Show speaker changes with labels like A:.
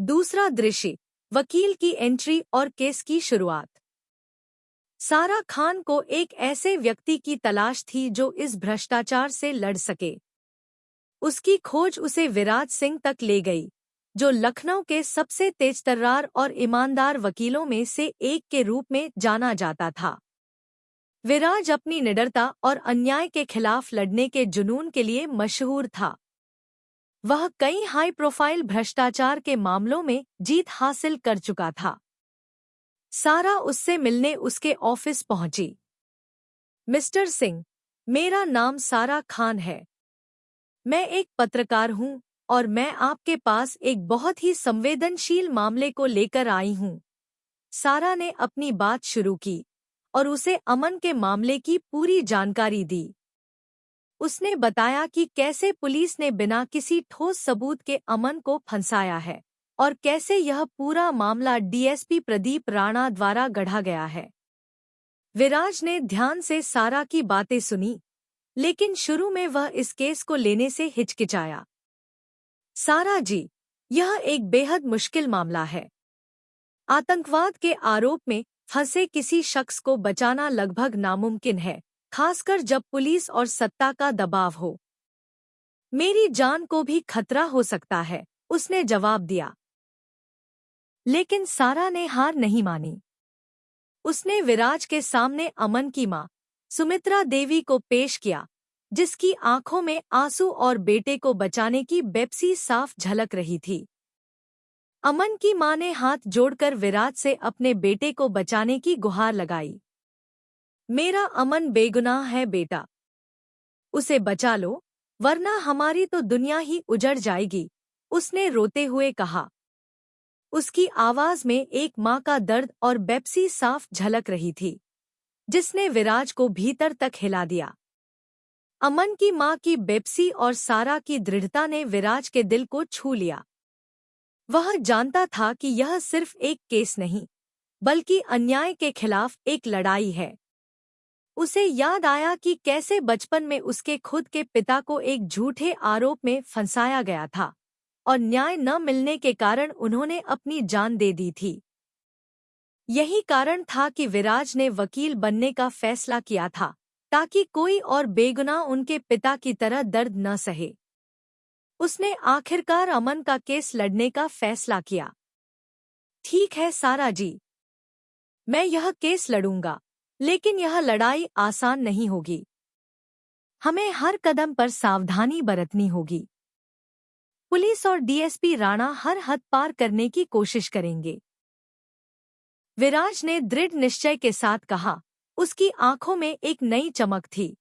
A: दूसरा दृश्य, वकील की एंट्री और केस की शुरुआत। सारा खान को एक ऐसे व्यक्ति की तलाश थी जो इस भ्रष्टाचार से लड़ सके। उसकी खोज उसे विराज सिंह तक ले गई, जो लखनऊ के सबसे तेजतर्रार और ईमानदार वकीलों में से एक के रूप में जाना जाता था। विराज अपनी निडरता और अन्याय के खिलाफ लड़ने के जुनून के लिए मशहूर था। वह कई हाई प्रोफाइल भ्रष्टाचार के मामलों में जीत हासिल कर चुका था। सारा उससे मिलने उसके ऑफिस पहुंची। मिस्टर सिंह, मेरा नाम सारा खान है। मैं एक पत्रकार हूं और मैं आपके पास एक बहुत ही संवेदनशील मामले को लेकर आई हूं। सारा ने अपनी बात शुरू की और उसे अमन के मामले की पूरी जानकारी दी। उसने बताया कि कैसे पुलिस ने बिना किसी ठोस सबूत के अमन को फंसाया है और कैसे यह पूरा मामला डीएसपी प्रदीप राणा द्वारा गढ़ा गया है। विराज ने ध्यान से सारा की बातें सुनी, लेकिन शुरू में वह इस केस को लेने से हिचकिचाया। सारा जी, यह एक बेहद मुश्किल मामला है। आतंकवाद के आरोप में फंसे किसी शख्स को बचाना लगभग नामुमकिन है, खासकर जब पुलिस और सत्ता का दबाव हो। मेरी जान को भी खतरा हो सकता है, उसने जवाब दिया। लेकिन सारा ने हार नहीं मानी। उसने विराज के सामने अमन की मां, सुमित्रा देवी को पेश किया, जिसकी आंखों में आंसू और बेटे को बचाने की बेपसी साफ झलक रही थी। अमन की मां ने हाथ जोड़कर विराज से अपने बेटे को बचाने की गुहार लगाई। मेरा अमन बेगुनाह है बेटा, उसे बचा लो, वरना हमारी तो दुनिया ही उजड़ जाएगी, उसने रोते हुए कहा। उसकी आवाज में एक मां का दर्द और बेपसी साफ झलक रही थी, जिसने विराज को भीतर तक हिला दिया। अमन की मां की बेपसी और सारा की दृढ़ता ने विराज के दिल को छू लिया। वह जानता था कि यह सिर्फ एक केस नहीं, बल्कि अन्याय के खिलाफ एक लड़ाई है। उसे याद आया कि कैसे बचपन में उसके खुद के पिता को एक झूठे आरोप में फंसाया गया था और न्याय न मिलने के कारण उन्होंने अपनी जान दे दी थी। यही कारण था कि विराज ने वकील बनने का फैसला किया था, ताकि कोई और बेगुनाह उनके पिता की तरह दर्द न सहे। उसने आखिरकार अमन का केस लड़ने का फैसला किया। ठीक है सारा जी, मैं यह केस लड़ूंगा, लेकिन यह लड़ाई आसान नहीं होगी। हमें हर कदम पर सावधानी बरतनी होगी। पुलिस और डीएसपी राणा हर हद पार करने की कोशिश करेंगे, विराज ने दृढ़ निश्चय के साथ कहा। उसकी आंखों में एक नई चमक थी।